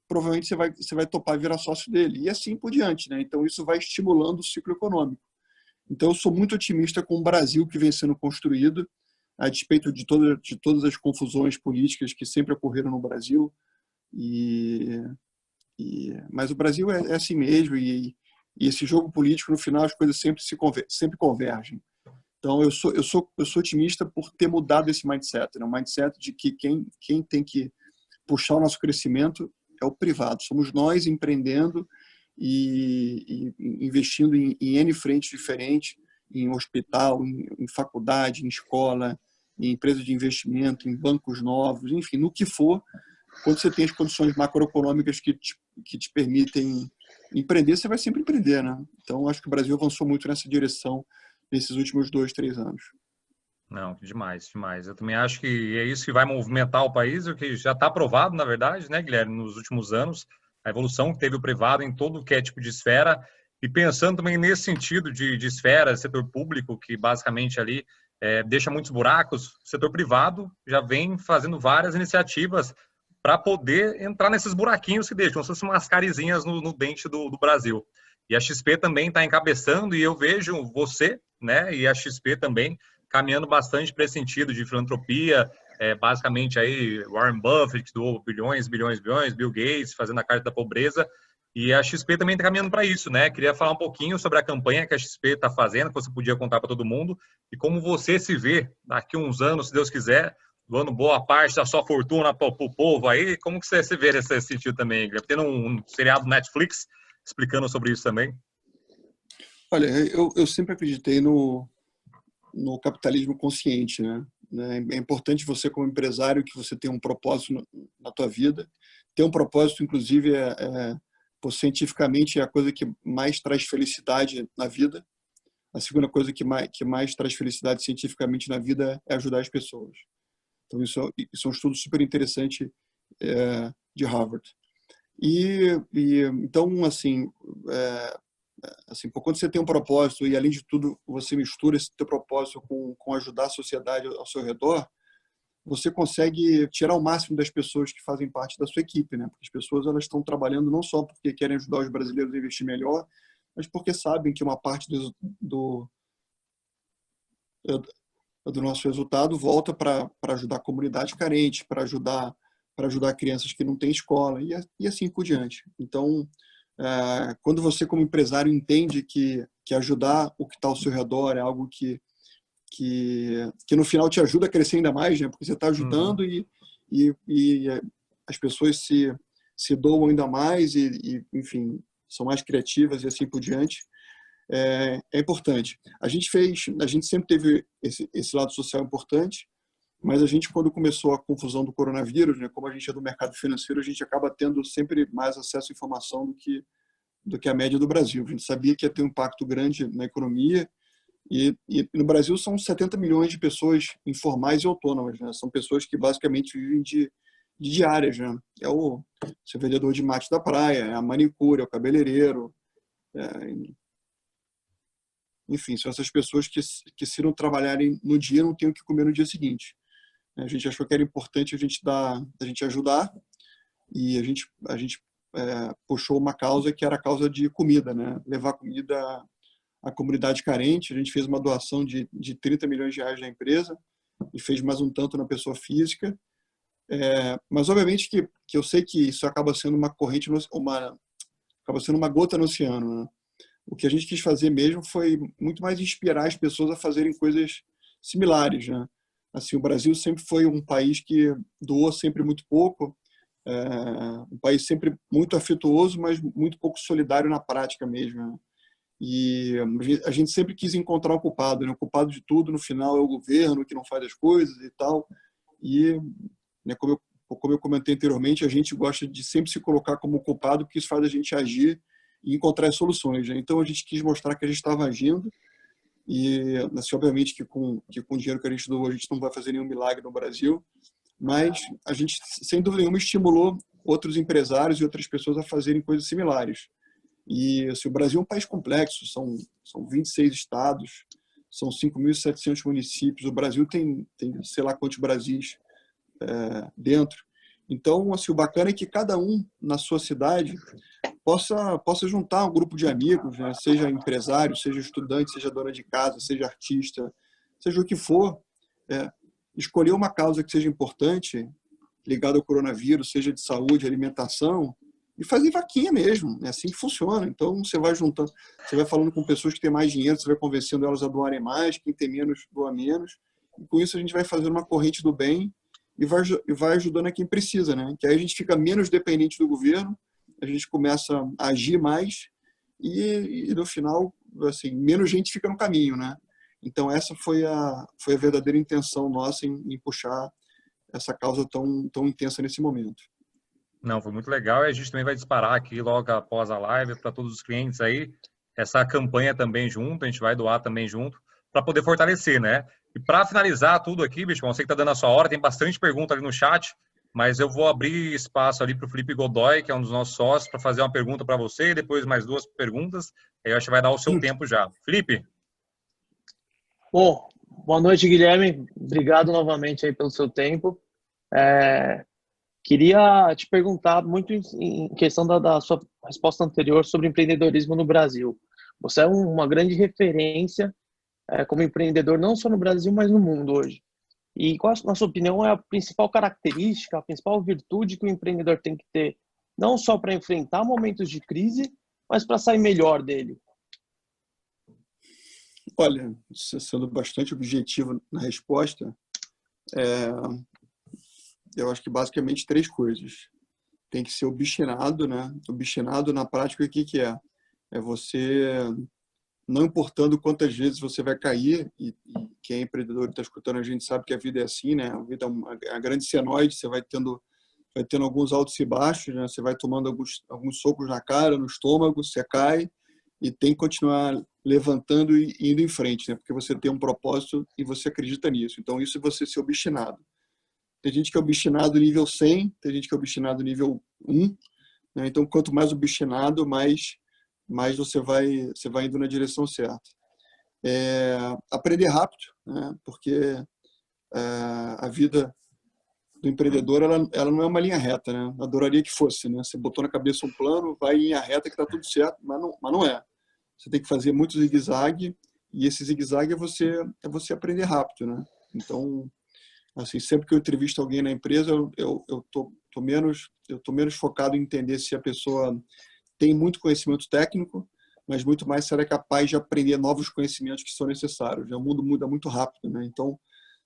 provavelmente você vai topar virar sócio dele, e assim por diante, né? Então isso vai estimulando o ciclo econômico. Então eu sou muito otimista com o Brasil que vem sendo construído, a despeito de todas as confusões políticas que sempre ocorreram no Brasil. Mas o Brasil é assim mesmo, e esse jogo político, no final, as coisas sempre convergem. Então, eu sou otimista por ter mudado esse mindset, né? O mindset de que quem tem que puxar o nosso crescimento é o privado. Somos nós empreendendo e investindo em N frentes diferentes, em hospital, em faculdade, em escola, em empresa de investimento, em bancos novos, enfim, no que for. Quando você tem as condições macroeconômicas que te permitem empreender, você vai sempre empreender, né? Então, acho que o Brasil avançou muito nessa direção nesses últimos 2, 3 anos. Não, demais, demais. Eu também acho que é isso que vai movimentar o país, o que já está provado, na verdade, né, Guilherme, nos últimos anos, a evolução que teve o privado em todo que é tipo de esfera, e pensando também nesse sentido de esfera, setor público, que basicamente ali deixa muitos buracos, o setor privado já vem fazendo várias iniciativas para poder entrar nesses buraquinhos que deixam, como se fossem umas carizinhas no dente do Brasil. E a XP também está encabeçando, e eu vejo você, né, e a XP também caminhando bastante para esse sentido de filantropia, basicamente aí Warren Buffett, que doou bilhões, bilhões, bilhões, Bill Gates fazendo a carta da pobreza, e a XP também está caminhando para isso, né? Queria falar um pouquinho sobre a campanha que a XP está fazendo, que você podia contar para todo mundo, e como você se vê daqui a uns anos, se Deus quiser, doando boa parte da sua fortuna para o povo aí. Como que você se vê nesse sentido também, Guilherme? Tendo um seriado Netflix explicando sobre isso também? Olha, eu sempre acreditei no capitalismo consciente, né? É importante você, como empresário, que você tenha um propósito na tua vida. Ter um propósito, inclusive, cientificamente é a coisa que mais traz felicidade na vida. A segunda coisa que mais traz felicidade cientificamente na vida é ajudar as pessoas. Então, isso é um estudo super interessante de Harvard. Então, assim, quando você tem um propósito e, além de tudo, você mistura esse teu propósito com ajudar a sociedade ao seu redor, você consegue tirar o máximo das pessoas que fazem parte da sua equipe, né? Porque as pessoas, elas estão trabalhando não só porque querem ajudar os brasileiros a investir melhor, mas porque sabem que uma parte do nosso resultado volta para ajudar comunidades carentes, para ajudar crianças que não têm escola, e assim por diante. Então, quando você, como empresário, entende que ajudar o que está ao seu redor é algo que no final te ajuda a crescer ainda mais, né? Porque você está ajudando e as pessoas se doam ainda mais enfim, são mais criativas e assim por diante. É importante. A gente sempre teve esse lado social importante, mas a gente, quando começou a confusão do coronavírus, né, como a gente é do mercado financeiro, a gente acaba tendo sempre mais acesso à informação do que a média do Brasil. A gente sabia que ia ter um impacto grande na economia E no Brasil são 70 milhões de pessoas informais e autônomas, né? São pessoas que basicamente vivem de diárias, né? É o seu vendedor de mate da praia, é a manicure, é o cabeleireiro, é, enfim, são essas pessoas que se não trabalharem no dia não têm o que comer no dia seguinte. A gente achou que era importante a gente ajudar e a gente puxou uma causa que era a causa de comida, né? Levar comida à comunidade carente. A gente fez uma doação de 30 milhões de reais na empresa e fez mais um tanto na pessoa física. Mas obviamente que eu sei que isso acaba sendo uma corrente, acaba sendo uma gota no oceano, né? O que a gente quis fazer mesmo foi muito mais inspirar as pessoas a fazerem coisas similares, né? Assim, o Brasil sempre foi um país que doou sempre muito pouco, um país sempre muito afetuoso, mas muito pouco solidário na prática mesmo, né? E a gente sempre quis encontrar o culpado, né? O culpado de tudo, no final, é o governo que não faz as coisas e tal. E, né, como eu comentei anteriormente, a gente gosta de sempre se colocar como culpado, porque isso faz a gente agir e encontrar soluções, né? Então, a gente quis mostrar que a gente estava agindo e, assim, obviamente, que com o dinheiro que a gente doou, a gente não vai fazer nenhum milagre no Brasil, mas a gente, sem dúvida nenhuma, estimulou outros empresários e outras pessoas a fazerem coisas similares. E assim, o Brasil é um país complexo, são 26 estados, são 5.700 municípios, o Brasil tem sei lá quantos Brasis dentro. Então, assim, o bacana é que cada um na sua cidade possa juntar um grupo de amigos, né? Seja empresário, seja estudante, seja dona de casa, seja artista, seja o que for, é, escolher uma causa que seja importante, ligada ao coronavírus, seja de saúde, alimentação, e fazer vaquinha mesmo. É assim que funciona. Então, você vai juntando, você vai falando com pessoas que têm mais dinheiro, você vai convencendo elas a doarem mais, quem tem menos, doa menos. E com isso, a gente vai fazendo uma corrente do bem e vai ajudando a quem precisa, né? Que aí a gente fica menos dependente do governo, a gente começa a agir mais e no final, assim, menos gente fica no caminho, né? Então, essa foi a verdadeira intenção nossa em puxar essa causa tão intensa nesse momento. Não, foi muito legal e a gente também vai disparar aqui logo após a live para todos os clientes aí, essa campanha também junto, a gente vai doar também junto, para poder fortalecer, né? E para finalizar tudo aqui, bicho, você que está dando a sua hora, tem bastante pergunta ali no chat, mas eu vou abrir espaço ali para o Felipe Godoy, que é um dos nossos sócios, para fazer uma pergunta para você e depois mais duas perguntas, aí eu acho que vai dar o seu tempo já. Felipe? Bom, boa noite, Guilherme. Obrigado novamente aí pelo seu tempo. Queria te perguntar muito em questão da sua resposta anterior sobre empreendedorismo no Brasil. Você é uma grande referência como empreendedor, não só no Brasil, mas no mundo hoje. E qual, na sua opinião, é a principal característica, a principal virtude que o empreendedor tem que ter, não só para enfrentar momentos de crise, mas para sair melhor dele? Olha, sendo bastante objetivo na resposta, eu acho que basicamente três coisas. Tem que ser obstinado, né? Obstinado na prática, o que que é? É você, não importando quantas vezes você vai cair, e quem é empreendedor e está escutando a gente sabe que a vida é assim, né? A vida é uma grande senoide, você vai tendo alguns altos e baixos, né? Você vai tomando alguns socos na cara, no estômago, você cai e tem que continuar levantando e indo em frente, né? Porque você tem um propósito e você acredita nisso. Então, isso é você ser obstinado. Tem gente que é obstinado nível 100, tem gente que é obstinado nível 1, né? Então, quanto mais obstinado, mais você vai indo na direção certa. Aprender rápido, né? Porque a vida do empreendedor ela não é uma linha reta, né? Adoraria que fosse, né? Você botou na cabeça um plano, vai em linha reta que está tudo certo, mas não é. Você tem que fazer muito zigue-zague e esse zigue-zague é você aprender rápido, né? Então, assim, sempre que eu entrevisto alguém na empresa, eu tô menos focado em entender se a pessoa tem muito conhecimento técnico, mas muito mais se ela é capaz de aprender novos conhecimentos que são necessários. O mundo muda muito rápido, né? Então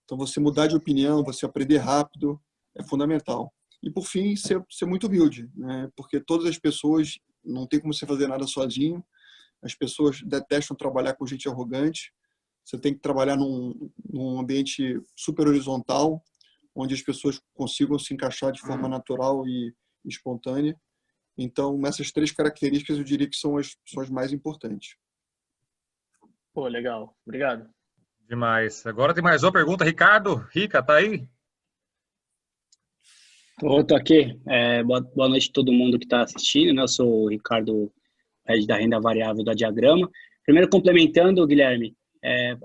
você mudar de opinião, você aprender rápido é fundamental. E por fim, ser muito humilde, né? Porque todas as pessoas, não tem como você fazer nada sozinho. As pessoas detestam trabalhar com gente arrogante. Você tem que trabalhar num ambiente super horizontal, onde as pessoas consigam se encaixar de forma natural e espontânea. Então, essas três características eu diria que são as mais importantes. Pô, legal. Obrigado. Demais. Agora tem mais uma pergunta, Ricardo. Rica, tá aí? Tô aqui. Boa noite a todo mundo que está assistindo, né? Eu sou o Ricardo, head da renda variável da Diagrama. Primeiro, complementando, Guilherme,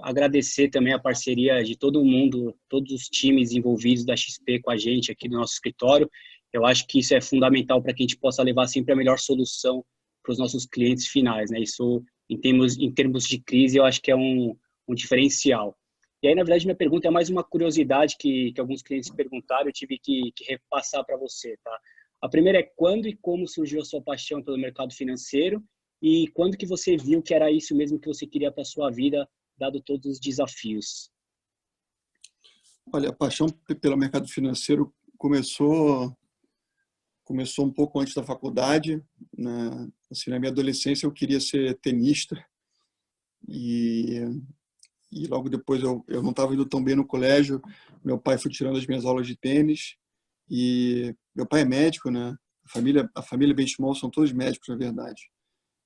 agradecer também a parceria de todo mundo, todos os times envolvidos da XP com a gente aqui no nosso escritório. Eu acho que isso é fundamental para que a gente possa levar sempre a melhor solução para os nossos clientes finais, né? Isso, em termos de crise, eu acho que é um diferencial. E aí, na verdade, minha pergunta é mais uma curiosidade que alguns clientes perguntaram, eu tive que repassar para você, tá? A primeira é quando e como surgiu a sua paixão pelo mercado financeiro e quando que você viu que era isso mesmo que você queria para a sua vida, dado todos os desafios? Olha, a paixão pelo mercado financeiro começou um pouco antes da faculdade, né? Assim, na minha adolescência eu queria ser tenista e logo depois eu não estava indo tão bem no colégio, meu pai foi tirando as minhas aulas de tênis e meu pai é médico, né? A família Benchimol são todos médicos, na verdade.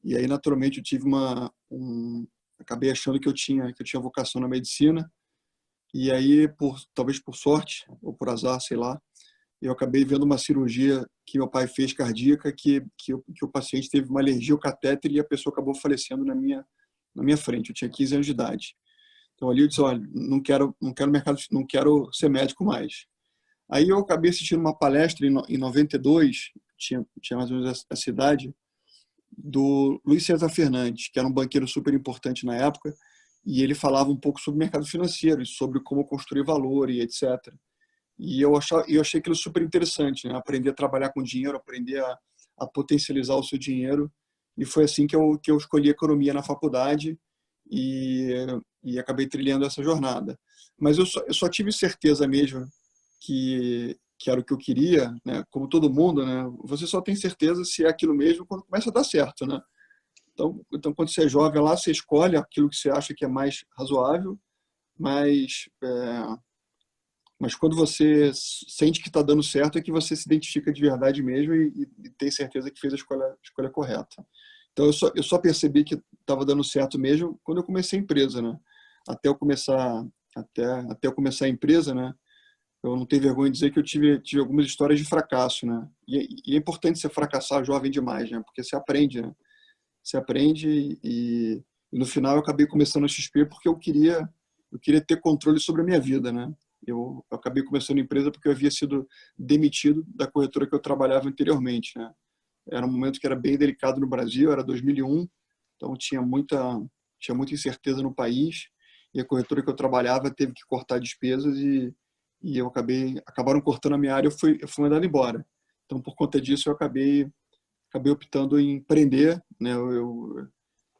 E aí, naturalmente, eu tive acabei achando que eu tinha vocação na medicina e aí, talvez por sorte ou por azar, sei lá, eu acabei vendo uma cirurgia que meu pai fez cardíaca que o paciente teve uma alergia ao catéter e a pessoa acabou falecendo na minha frente. Eu tinha 15 anos de idade. Então ali eu disse, olha, não quero ser médico mais. Aí eu acabei assistindo uma palestra em 92, tinha mais ou menos essa idade, do Luiz César Fernandes, que era um banqueiro super importante na época, e ele falava um pouco sobre mercado financeiro, sobre como construir valor e etc. E eu achei aquilo super interessante, né? Aprender a trabalhar com dinheiro, aprender a potencializar o seu dinheiro. E foi assim que eu escolhi economia na faculdade e acabei trilhando essa jornada. Mas eu só tive certeza mesmo que era o que eu queria, né? Como todo mundo, né? Você só tem certeza se é aquilo mesmo quando começa a dar certo, né? Então quando você é jovem lá, você escolhe aquilo que você acha que é mais razoável, mas quando você sente que está dando certo é que você se identifica de verdade mesmo e tem certeza que fez a escolha correta. Então eu só percebi que estava dando certo mesmo quando eu comecei a empresa, né? Até eu começar a empresa, né? Eu não tenho vergonha de dizer que eu tive algumas histórias de fracasso, né? E é importante você fracassar jovem demais, né? Porque você aprende, né? Você aprende e no final eu acabei começando a XP porque eu queria ter controle sobre a minha vida, né? Eu acabei começando a empresa porque eu havia sido demitido da corretora que eu trabalhava anteriormente, né? Era um momento que era bem delicado no Brasil, era 2001, então tinha muita incerteza no país e a corretora que eu trabalhava teve que cortar despesas e acabaram cortando a minha área, eu fui mandado embora. Então, por conta disso, eu acabei optando em empreender, né? Eu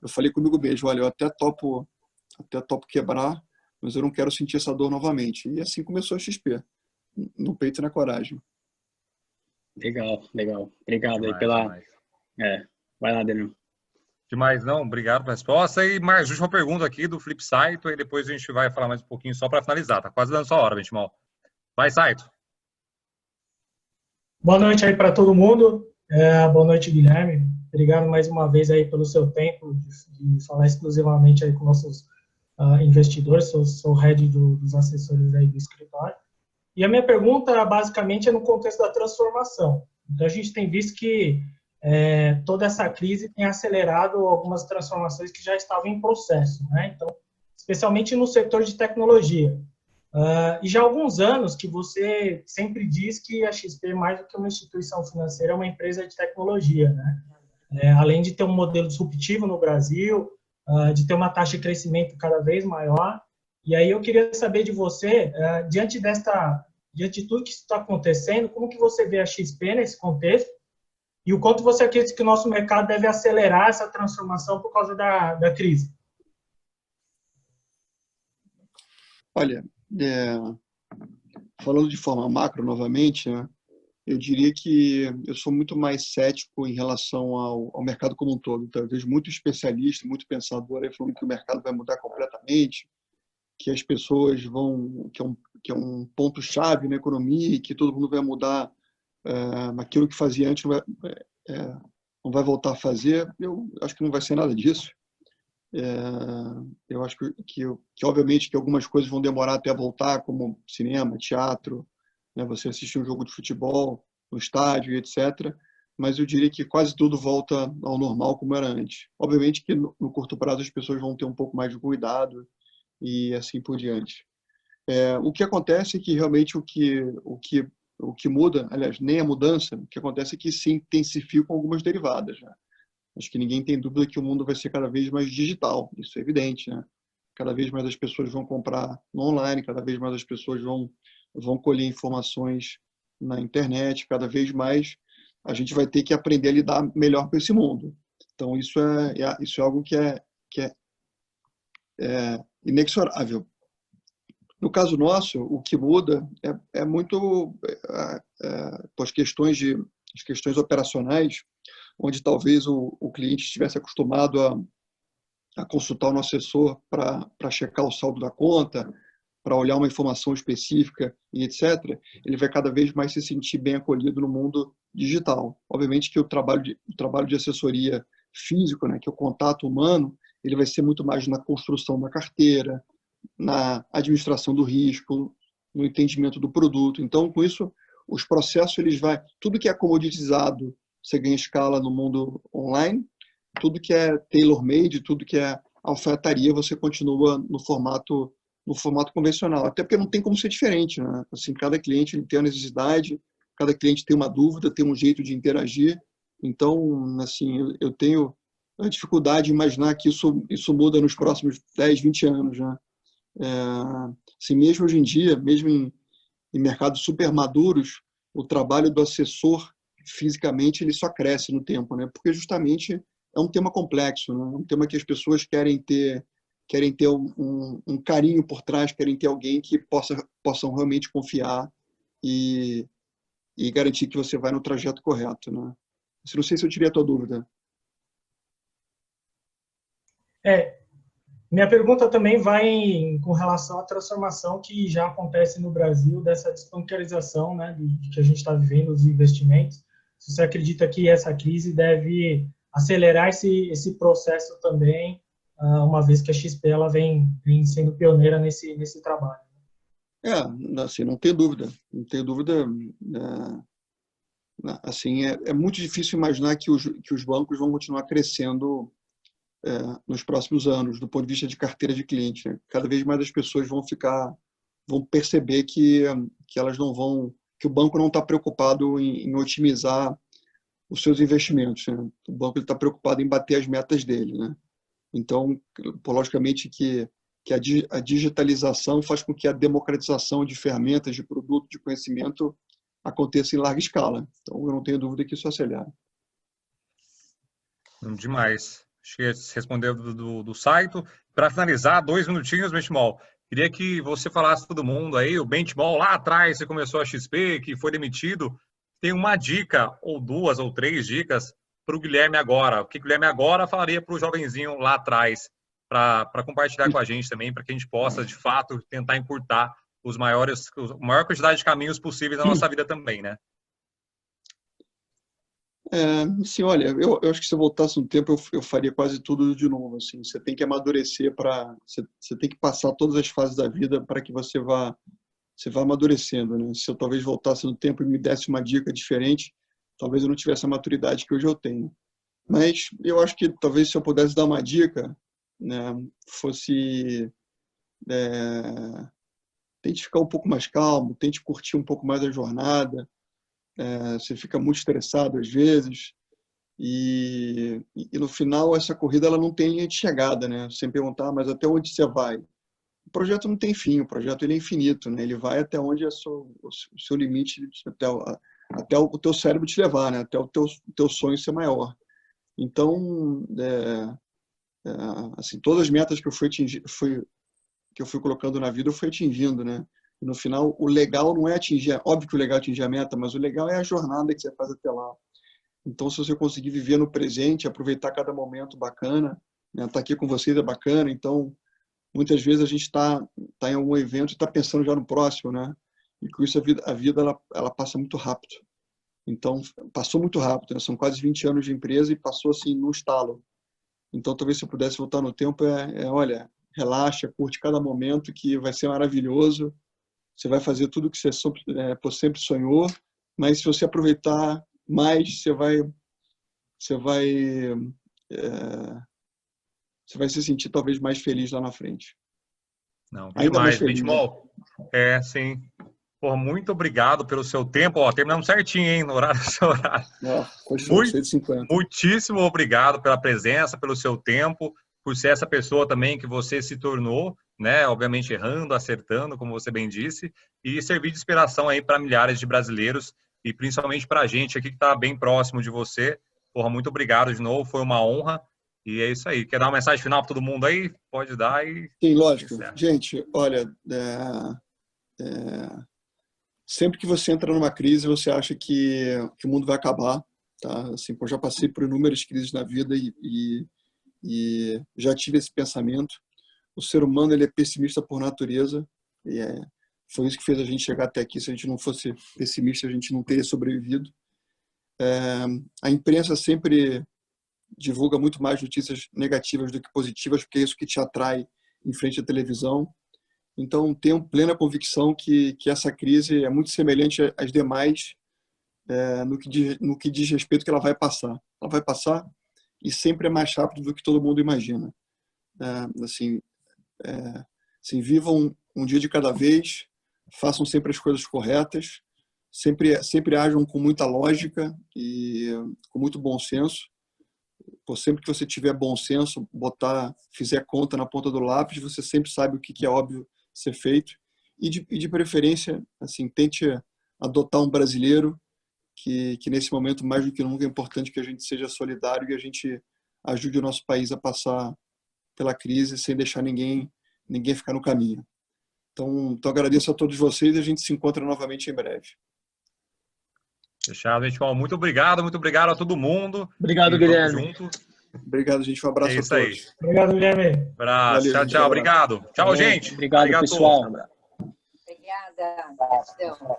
falei comigo mesmo, olha, eu até topo quebrar, mas eu não quero sentir essa dor novamente. E assim começou a XP, no peito e na coragem. Legal. Obrigado aí Demais, pela... demais. Vai lá, Daniel. Demais, não. Obrigado pela resposta. E mais última pergunta aqui do Flip Saito, e depois a gente vai falar mais um pouquinho só para finalizar. Tá quase dando sua hora, Benchimol. Vai, Saito. Boa noite aí para todo mundo. Boa noite, Guilherme. Obrigado mais uma vez aí pelo seu tempo de falar exclusivamente aí com nossos investidores. Sou head dos assessores aí do escritório. E a minha pergunta, basicamente, é no contexto da transformação. Então, a gente tem visto que toda essa crise tem acelerado algumas transformações que já estavam em processo, né? Então, especialmente no setor de tecnologia. E já há alguns anos que você sempre diz que a XP, mais do que uma instituição financeira, é uma empresa de tecnologia, né? Além de ter um modelo disruptivo no Brasil, de ter uma taxa de crescimento cada vez maior. E aí eu queria saber de você, diante de tudo que está acontecendo, como que você vê a XP nesse contexto e o quanto você acredita que o nosso mercado deve acelerar essa transformação por causa da crise? Olha, falando de forma macro novamente, né, eu diria que eu sou muito mais cético em relação ao mercado como um todo. Então, eu vejo muito especialista, muito pensador aí falando que o mercado vai mudar completamente, que as pessoas que é um ponto-chave na economia e que todo mundo vai mudar aquilo que fazia antes, não vai voltar a fazer. Eu acho que não vai ser nada disso. Eu acho que obviamente que algumas coisas vão demorar até voltar, como cinema, teatro, né? Você assistir um jogo de futebol no estádio, etc. Mas eu diria que quase tudo volta ao normal como era antes. Obviamente que no curto prazo as pessoas vão ter um pouco mais de cuidado e assim por diante. O que acontece é que realmente o que muda, aliás, nem a mudança, o que acontece é que se intensificam algumas derivadas, né? Acho que ninguém tem dúvida que o mundo vai ser cada vez mais digital, isso é evidente, né? Cada vez mais as pessoas vão comprar no online, cada vez mais as pessoas vão colher informações na internet, cada vez mais a gente vai ter que aprender a lidar melhor com esse mundo. Então, isso é algo que é inexorável. No caso nosso, o que muda é muito as questões operacionais, onde talvez o cliente estivesse acostumado a consultar o nosso assessor para checar o saldo da conta, para olhar uma informação específica e etc., ele vai cada vez mais se sentir bem acolhido no mundo digital. Obviamente que o trabalho de assessoria físico, né, que é o contato humano, ele vai ser muito mais na construção da carteira, na administração do risco, no entendimento do produto. Então, com isso, os processos, tudo que é comoditizado, você ganha escala no mundo online, tudo que é tailor-made, tudo que é alfaiataria, você continua no formato convencional. Até porque não tem como ser diferente, né? Assim, cada cliente ele tem a necessidade, cada cliente tem uma dúvida, tem um jeito de interagir. Então, assim, eu tenho a dificuldade de imaginar que isso muda nos próximos 10, 20 anos, né? Assim, mesmo hoje em dia, mesmo em mercados super maduros, o trabalho do assessor fisicamente ele só cresce no tempo, né? Porque justamente é um tema complexo, né? É um tema que as pessoas querem ter um carinho por trás, querem ter alguém que possam realmente confiar e garantir que você vai no trajeto correto, né? Não sei se eu tirei a tua dúvida. Minha pergunta também vai com relação à transformação que já acontece no Brasil, dessa desbancarização, né, que a gente está vivendo, os investimentos. Se você acredita que essa crise deve acelerar esse processo também, uma vez que a XP ela vem sendo pioneira nesse trabalho? Assim, não tem dúvida. Não tem dúvida. Assim, é muito difícil imaginar que os bancos vão continuar crescendo nos próximos anos, do ponto de vista de carteira de cliente, né? Cada vez mais as pessoas vão perceber que elas não vão, que o banco não está preocupado em otimizar os seus investimentos, né? O banco está preocupado em bater as metas dele, né? Então, logicamente que a digitalização faz com que a democratização de ferramentas, de produto, de conhecimento aconteça em larga escala. Então, eu não tenho dúvida que isso acelera. Demais. Acho que você respondeu do site. Para finalizar, 2 minutinhos, Benchimol. Queria que você falasse para todo mundo aí, o Benchimol lá atrás, você começou a XP, que foi demitido. Tem uma dica, ou 2 ou 3 dicas, para o Guilherme agora. O que o Guilherme agora falaria para o jovenzinho lá atrás, para compartilhar com a gente também, para que a gente possa, de fato, tentar encurtar a maior quantidade de caminhos possíveis na nossa vida também, né? Sim, olha, eu acho que se eu voltasse um tempo, eu faria quase tudo de novo. Assim, você tem que amadurecer você tem que passar todas as fases da vida para que você vá amadurecendo, né? Se eu talvez voltasse no tempo e me desse uma dica diferente, talvez eu não tivesse a maturidade que hoje eu tenho. Mas eu acho que talvez se eu pudesse dar uma dica, né, fosse tente ficar um pouco mais calmo, tente curtir um pouco mais a jornada. Você fica muito estressado às vezes e no final essa corrida ela não tem linha de chegada, né? Sem perguntar, mas até onde você vai? O projeto não tem fim, o projeto ele é infinito, né? Ele vai até onde é o seu limite, até o teu cérebro te levar, né? Até o teu sonho ser maior. Então, assim, todas as metas que eu fui colocando na vida, eu fui atingindo, né? E no final, o legal não é atingir, óbvio que o legal é atingir a meta, mas o legal é a jornada que você faz até lá. Então, se você conseguir viver no presente, aproveitar cada momento bacana, né? Tá aqui com vocês é bacana, então muitas vezes a gente está em algum evento e está pensando já no próximo, né? E com isso a vida ela passa muito rápido. Então, passou muito rápido, né? São quase 20 anos de empresa e passou assim no estalo. Então, talvez se eu pudesse voltar no tempo, olha, relaxa, curte cada momento que vai ser maravilhoso. Você vai fazer tudo que você sempre sonhou, mas se você aproveitar mais, você vai se sentir talvez mais feliz lá na frente. Não, Ainda mais demais, feliz. Benchimol. Sim. Pô, muito obrigado pelo seu tempo. Ó, terminamos certinho, hein, no horário do seu horário. Foi show, 6h50. Muitíssimo obrigado pela presença, pelo seu tempo, por ser essa pessoa também que você se tornou, né? Obviamente errando, acertando, como você bem disse, e servir de inspiração aí para milhares de brasileiros e principalmente para a gente aqui que está bem próximo de você. Porra, muito obrigado de novo, foi uma honra. E é isso aí. Quer dar uma mensagem final para todo mundo aí? Pode dar e... Sim, lógico. Gente, olha, sempre que você entra numa crise, você acha que o mundo vai acabar, tá? Assim, eu já passei por inúmeras crises na vida e já tive esse pensamento. O ser humano, ele é pessimista por natureza e foi isso que fez a gente chegar até aqui. Se a gente não fosse pessimista, a gente não teria sobrevivido. A imprensa sempre divulga muito mais notícias negativas do que positivas, porque é isso que te atrai em frente à televisão. Então, tenho plena convicção que essa crise é muito semelhante às demais no que diz respeito que ela vai passar. Ela vai passar e sempre é mais rápido do que todo mundo imagina. Vivam um dia de cada vez, façam sempre as coisas corretas, sempre ajam com muita lógica e com muito bom senso. Sempre que você tiver bom senso, fizer conta na ponta do lápis, você sempre sabe o que é óbvio ser feito. E de preferência, assim, tente adotar um brasileiro que nesse momento, mais do que nunca, é importante que a gente seja solidário e a gente ajude o nosso país a passar pela crise sem deixar ninguém ficar no caminho. Então agradeço a todos vocês e a gente se encontra novamente em breve. Fechado, Benchimol. Muito obrigado a todo mundo. Obrigado, Guilherme. Junto. Obrigado, gente. Um abraço a todos. Aí. Obrigado, Guilherme. Abraço. Valeu, tchau. Obrigado. Tchau, gente. Obrigado, pessoal. Obrigada. Gratidão.